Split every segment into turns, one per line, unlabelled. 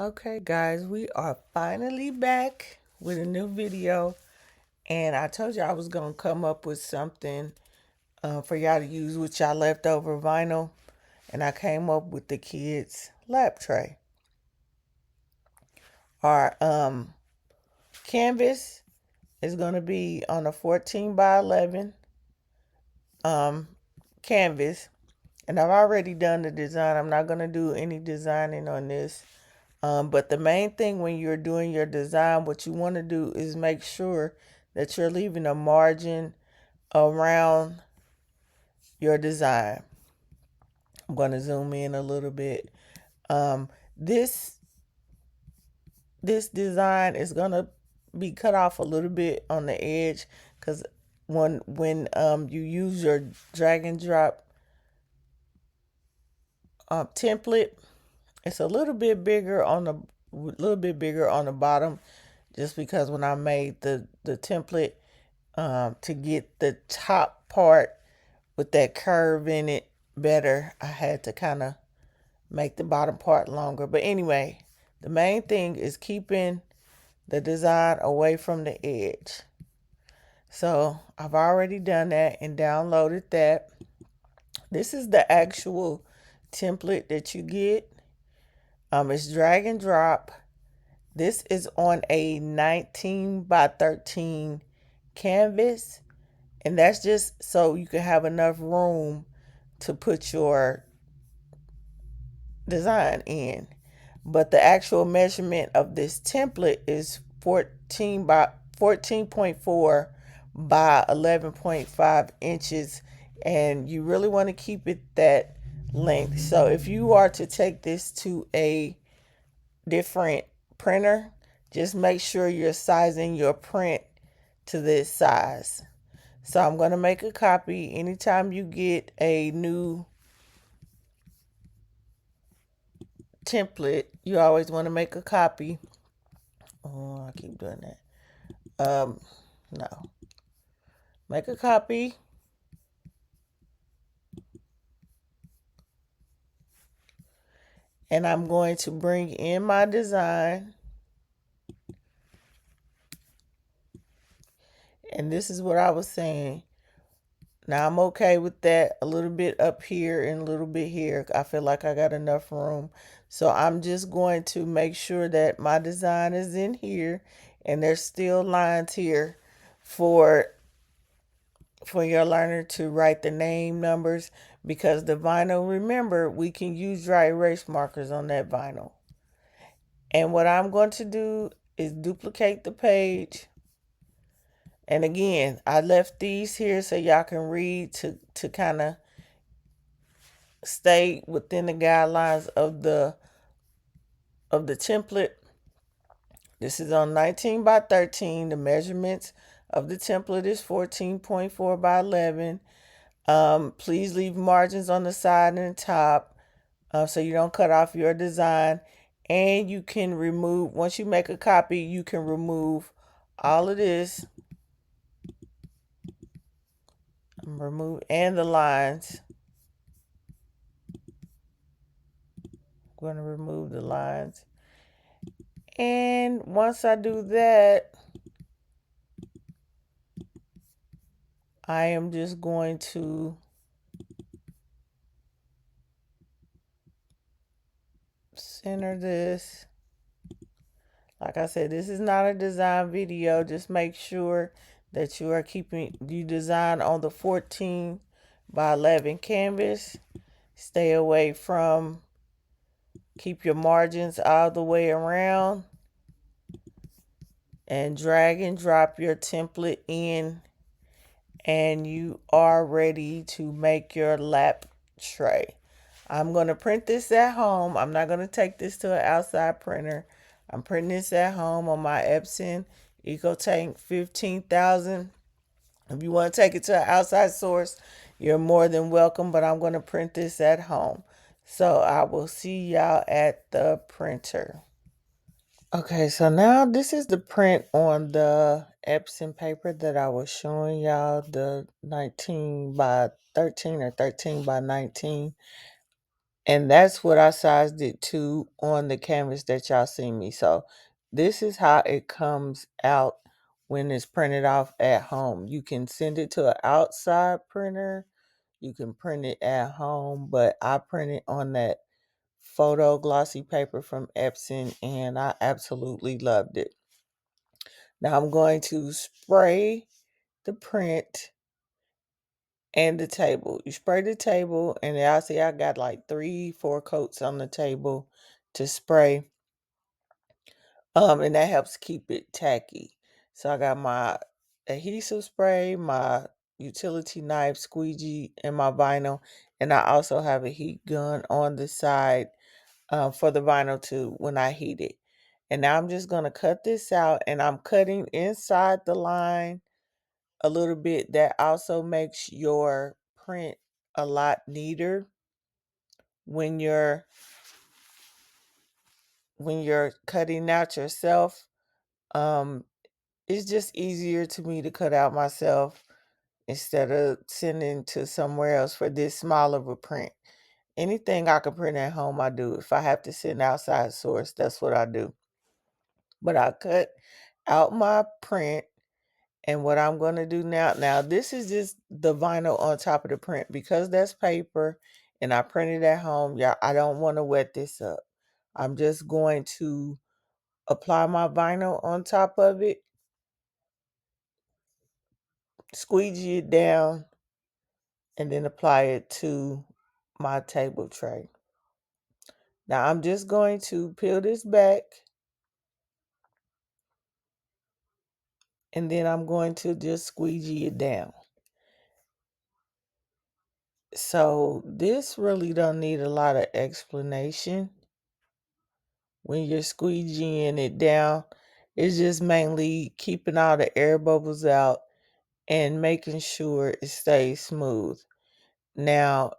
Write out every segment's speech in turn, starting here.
Okay, guys, we are finally back with a new video. And I told you I was going to come up with something for y'all to use with y'all leftover vinyl. And I came up with the kids' lap tray. Our canvas is going to be on a 14 by 11 canvas. And I've already done the design. I'm not going to do any designing on this. But the main thing when you're doing your design, what you want to do is make sure that you're leaving a margin around your design. I'm going to zoom in a little bit. Um, this this design is going to be cut off a little bit on the edge because when you use your drag and drop template, it's a little bit bigger on the bottom, just because when I made the template to get the top part with that curve in it better, I had to kind of make the bottom part longer. But anyway, the main thing is keeping the design away from the edge. So I've already done that and downloaded that. This is the actual template that you get. It's drag and drop. This is on a 19 by 13 canvas, and that's just so you can have enough room to put your design in. But the actual measurement of this template is 14.4 by 11.5 inches, and you really want to keep it that length. So if you are to take this to a different printer, just make sure you're sizing your print to this size. So I'm going to make a copy. Anytime you get a new template, you always want to make a copy. Oh, I keep doing that. No. Make a copy. And I'm going to bring in my design. And this is what I was saying. Now I'm okay with that, a little bit up here and a little bit here. I feel like I got enough room. So I'm just going to make sure that my design is in here and there's still lines here for your learner to write the name, numbers, because the vinyl, remember, we can use dry erase markers on that vinyl. And what I'm going to do is duplicate the page. And again, I left these here so y'all can read to kind of stay within the guidelines of the template. This is on 19 by 13. The measurements of the template is 14.4 by 11. Please leave margins on the side and the top so you don't cut off your design. And you can remove, once you make a copy, you can remove all of this. Remove and the lines. I'm going to remove the lines. And once I do that, I am just going to center this. Like I said, this is not a design video. Just make sure that you are keeping you design on the 14 by 11 canvas. Stay away from, keep your margins all the way around, and drag and drop your template in, and you are ready to make your lap tray. I'm going to print this at home. I'm not going to take this to an outside printer. I'm printing this at home on my Epson EcoTank 15,000. If you want to take it to an outside source, you're more than welcome, but I'm going to print this at home. So I will see y'all at the printer. Okay, so now this is the print on the Epson paper that I was showing y'all, the 19 by 13 or 13 by 19. And that's what I sized it to on the canvas that y'all see me. So this is how it comes out when it's printed off at home. You can send it to an outside printer. You can print it at home, but I print it on that photo glossy paper from Epson, and I absolutely loved it. Now I'm going to spray the print and the table. You spray the table, and y'all see I got like 3, 4 coats on the table to spray. And that helps keep it tacky. So I got my adhesive spray, my utility knife, squeegee, and my vinyl. And I also have a heat gun on the side for the vinyl too when I heat it. And now I'm just going to cut this out, and I'm cutting inside the line a little bit. That also makes your print a lot neater when you're cutting out yourself. Um, it's just easier to me to cut out myself instead of sending to somewhere else for this small of a print. Anything I can print at home, I do. If I have to send outside source, that's what I do. But I cut out my print, and what I'm going to do now this is just the vinyl on top of the print because that's paper and I printed at home. Yeah, I don't want to wet this up. I'm just going to apply my vinyl on top of it, squeegee it down, and then apply it to my table tray. Now I'm just going to peel this back, and then I'm going to just squeegee it down. So this really don't need a lot of explanation. When you're squeegeeing it down, it's just mainly keeping all the air bubbles out and making sure it stays smooth. Now,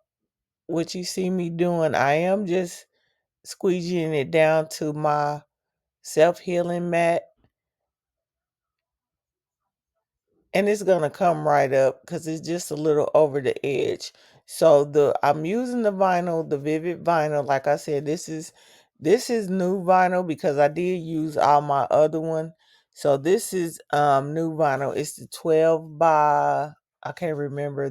what you see me doing, I am just squeegeeing it down to my self-healing mat, and it's gonna come right up because it's just a little over the edge. So I'm using the vinyl, the Vivid vinyl. Like I said, this is new vinyl because I did use all my other one. So this is new vinyl. It's the 12 by, I can't remember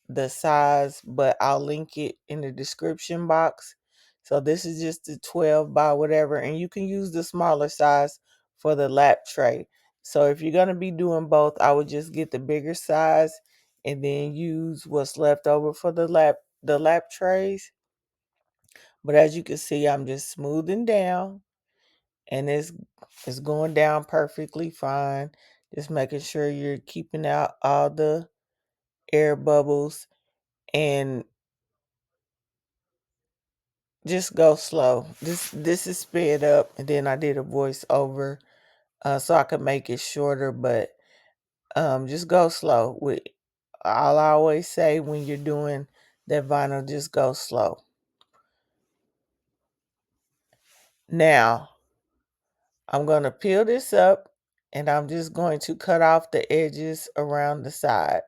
the size, but I'll link it in the description box. So this is just the 12 by whatever, and you can use the smaller size for the lap tray. So if you're going to be doing both, I would just get the bigger size and then use what's left over for the lap trays. But as you can see, I'm just smoothing down, and it's going down perfectly fine. Just making sure you're keeping out all the air bubbles, and just go slow. This is sped up, and then I did a voiceover so I could make it shorter, but just go slow. With I'll always say when you're doing that vinyl, just go slow. Now I'm going to peel this up, and I'm just going to cut off the edges around the side.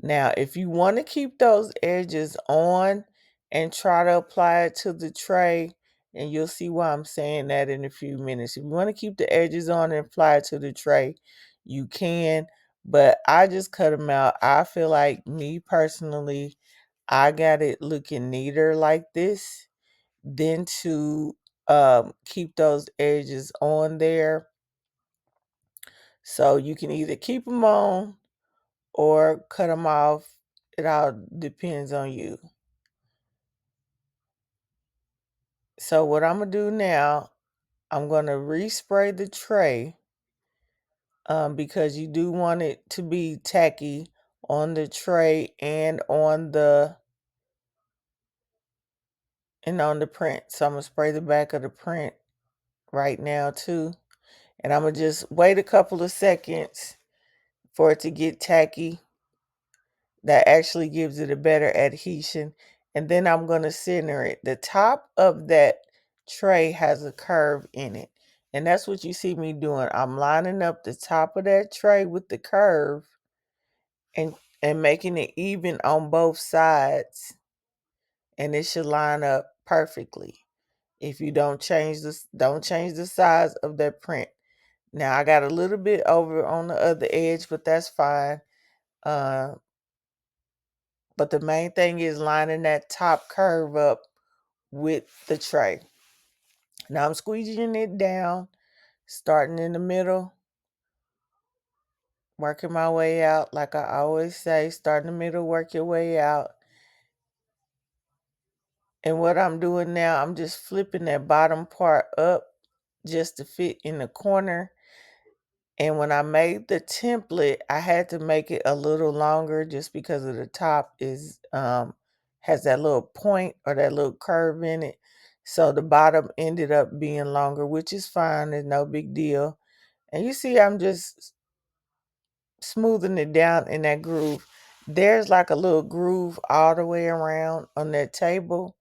Now, if you want to keep those edges on and try to apply it to the tray, and you'll see why I'm saying that in a few minutes. If you want to keep the edges on and apply it to the tray, you can, but I just cut them out. I feel like, me personally, I got it looking neater like this than to keep those edges on there. So you can either keep them on or cut them off. It all depends on you. So what I'm going to do now, I'm going to respray the tray because you do want it to be tacky on the tray and on the print. So I'm going to spray the back of the print right now too. And I'm going to just wait a couple of seconds for it to get tacky. That actually gives it a better adhesion. And then I'm going to center it. The top of that tray has a curve in it. And that's what you see me doing. I'm lining up the top of that tray with the curve and making it even on both sides. and it should line up perfectly. If you don't change this, don't change the size of that print. Now I got a little bit over on the other edge, but that's fine. Uh, but the main thing is lining that top curve up with the tray. Now I'm squeezing it down, starting in the middle, working my way out. Like I always say, start in the middle, work your way out. And what I'm doing now, I'm just flipping that bottom part up just to fit in the corner. And when I made the template, I had to make it a little longer just because of the top is has that little point or that little curve in it. So the bottom ended up being longer, which is fine. It's no big deal. And you see, I'm just smoothing it down in that groove. There's like a little groove all the way around on that table.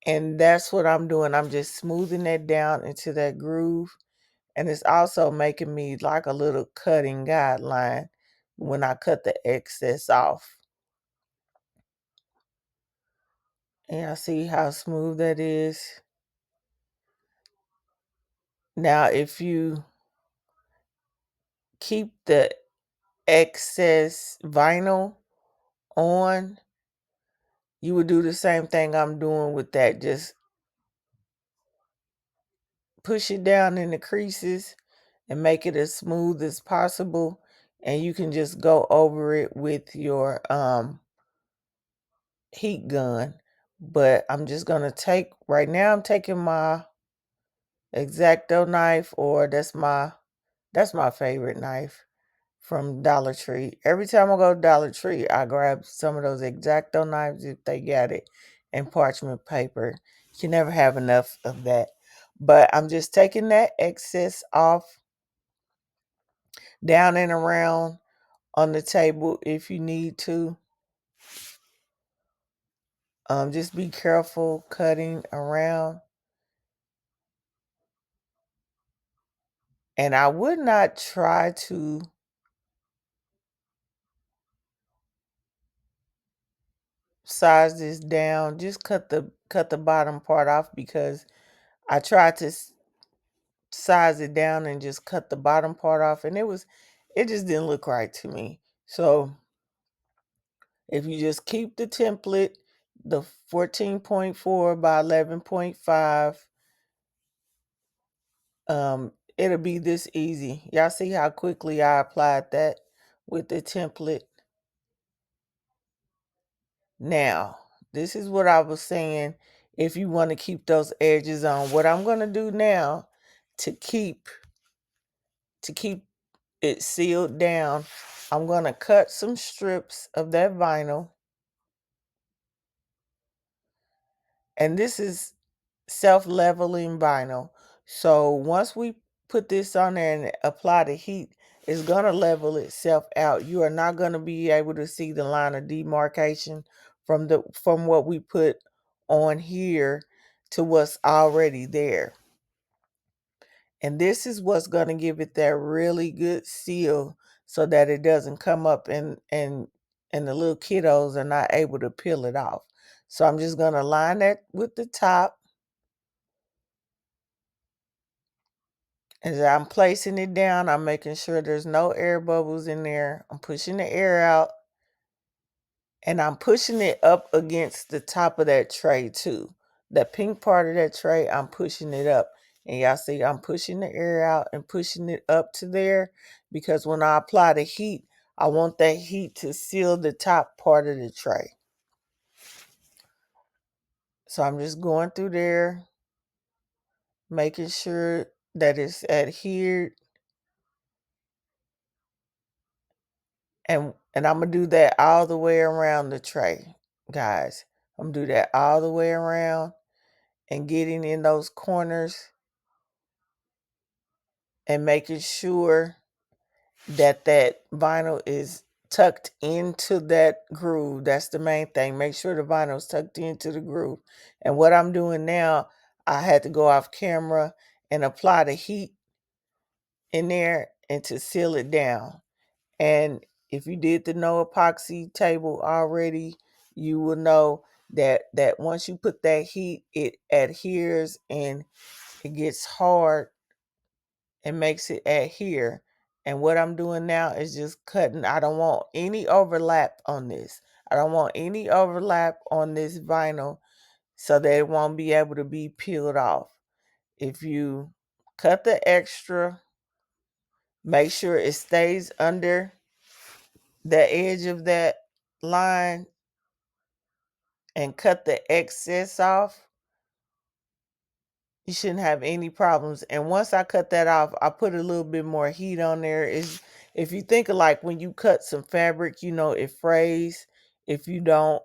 And that's what I'm doing. I'm just smoothing that down into that groove. And it's also making me like a little cutting guideline when I cut the excess off. And I see how smooth that is. Now, if you keep the excess vinyl on, you would do the same thing I'm doing with that. Just push it down in the creases and make it as smooth as possible. And you can just go over it with your heat gun. But I'm just gonna take, right now I'm taking my X-Acto knife, or that's my favorite knife from Dollar Tree. Every time I go to Dollar Tree, I grab some of those X-Acto knives if they got it, and parchment paper. You can never have enough of that. But I'm just taking that excess off, down and around on the table if you need to. Just be careful cutting around. And I would not try to size this down. Just cut the bottom part off, because I tried to size it down and just cut the bottom part off, and it just didn't look right to me. So if you just keep the template, the 14.4 by 11.5, it'll be this easy. Y'all see how quickly I applied that with the template. Now, this is what I was saying. If you want to keep those edges on, what I'm going to do now to keep it sealed down, I'm going to cut some strips of that vinyl. And this is self-leveling vinyl. So once we put this on there and apply the heat, it's going to level itself out. You are not going to be able to see the line of demarcation from what we put on here to what's already there. And this is what's going to give it that really good seal, so that it doesn't come up and the little kiddos are not able to peel it off. So I'm just going to line that with the top. As I'm placing it down, I'm making sure there's no air bubbles in there. I'm pushing the air out, and I'm pushing it up against the top of that tray too. The pink part of that tray, I'm pushing it up. And y'all see I'm pushing the air out and pushing it up to there, because when I apply the heat, I want that heat to seal the top part of the tray. So I'm just going through there, making sure that it's adhered. And I'm gonna do that all the way around the tray, guys. I'm gonna do that all the way around and getting in those corners and making sure that that vinyl is tucked into that groove. That's the main thing. Make sure the vinyl is tucked into the groove. And what I'm doing now, I had to go off camera and apply the heat in there and to seal it down. And if you did the no epoxy table already, you will know that once you put that heat, it adheres and it gets hard and makes it adhere. And what I'm doing now is just cutting. I don't want any overlap on this. I don't want any overlap on this vinyl so that it won't be able to be peeled off. If you cut the extra, make sure it stays under the edge of that line and cut the excess off. You shouldn't have any problems. And once I cut that off, I put a little bit more heat on there. Is if you think of like when you cut some fabric, it frays if you don't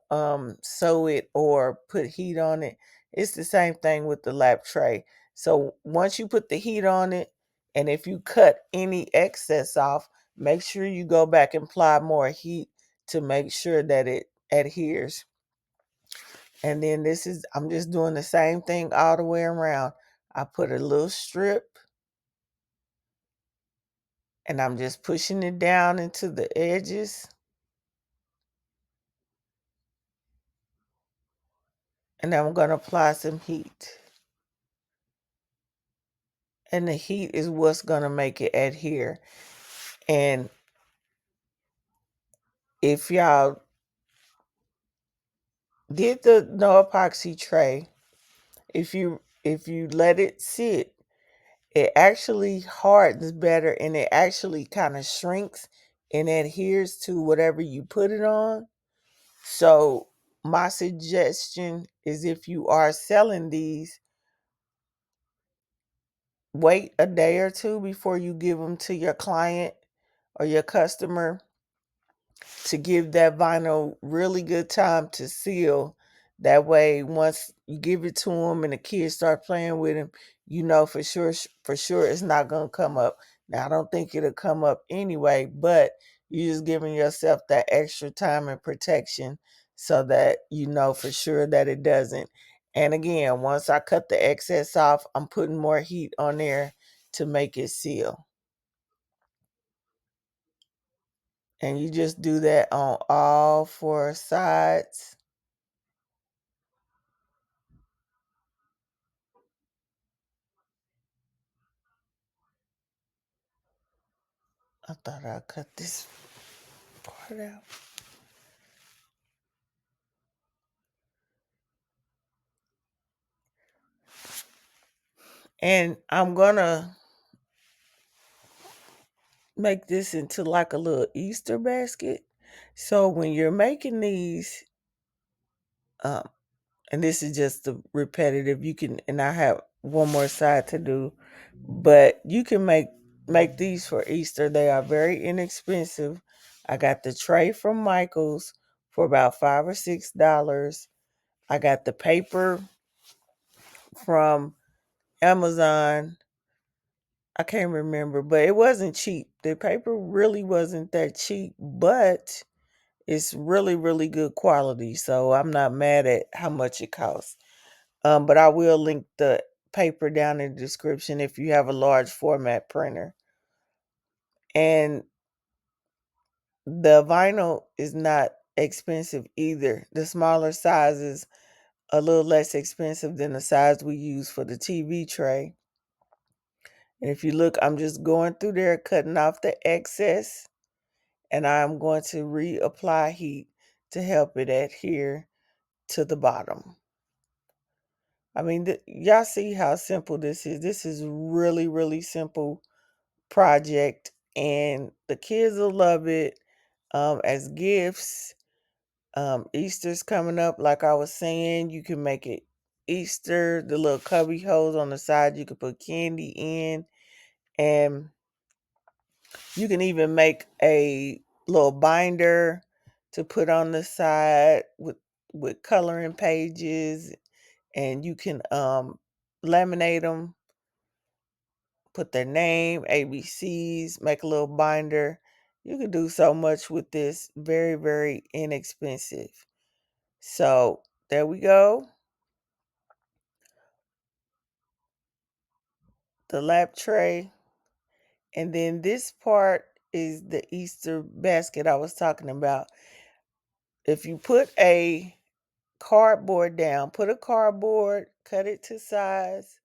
sew it or put heat on it. It's the same thing with the lap tray. So once you put the heat on it, and if you cut any excess off, make sure you go back and apply more heat to make sure that it adheres. And then I'm just doing the same thing all the way around. I put a little strip and I'm just pushing it down into the edges. And I'm going to apply some heat. And the heat is what's going to make it adhere. And if y'all did the no epoxy tray, if you let it sit, it actually hardens better and it actually kind of shrinks and adheres to whatever you put it on. So my suggestion is if you are selling these, wait a day or two before you give them to your client or your customer to give that vinyl really good time to seal. That way, once you give it to them and the kids start playing with them, for sure it's not gonna come up. Now, I don't think it'll come up anyway, but you're just giving yourself that extra time and protection so that you know for sure that it doesn't. And again, once I cut the excess off, I'm putting more heat on there to make it seal. And you just do that on all four sides. I thought I cut this part out. And I'm gonna make this into like a little Easter basket. So when you're making these, um, and this is just the repetitive, you can, and I have one more side to do, but you can make these for Easter. They are very inexpensive. I got the tray from Michael's for about $5 or $6. I got the paper from Amazon. I can't remember, but it wasn't cheap. The paper really wasn't that cheap, but it's really, really good quality. So I'm not mad at how much it costs. But I will link the paper down in the description if you have a large format printer. And the vinyl is not expensive either. The smaller size is a little less expensive than the size we use for the TV tray. And if you look, I'm just going through there, cutting off the excess, and I'm going to reapply heat to help it adhere to the bottom. I mean, y'all see how simple this is. This is really, really simple project, and the kids will love it as gifts. Easter's coming up, like I was saying. You can make it Easter, the little cubby holes on the side, you can put candy in, and you can even make a little binder to put on the side with coloring pages, and you can laminate them, put their name, ABCs, make a little binder. You can do so much with this. Very, very inexpensive. So there we go. The lap tray. And then this part is the Easter basket I was talking about. If you put a cardboard down. Put a cardboard, cut it to size,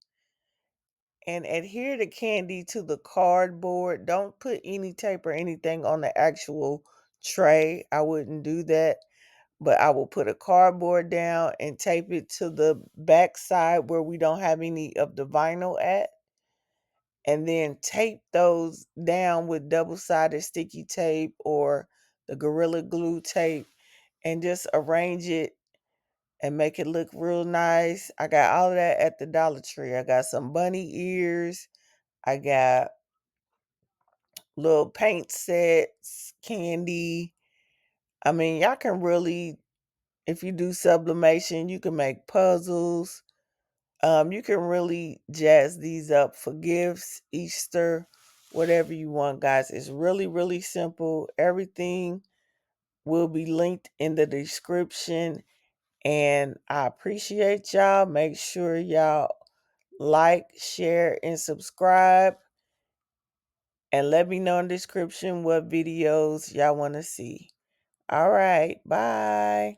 and adhere the candy to the cardboard. Don't put any tape or anything on the actual tray. I wouldn't do that. But I will put a cardboard down and tape it to the back side where we don't have any of the vinyl at. And then tape those down with double-sided sticky tape or the Gorilla Glue tape and just arrange it and make it look real nice. I got all of that at the Dollar Tree. I got some bunny ears. I got little paint sets, candy. I mean, y'all can really, if you do sublimation, you can make puzzles. You can really jazz these up for gifts, Easter, whatever you want, guys. It's really, really simple. Everything will be linked in the description. And I appreciate y'all. Make sure y'all like, share, and subscribe. And let me know in the description what videos y'all want to see. All right. Bye.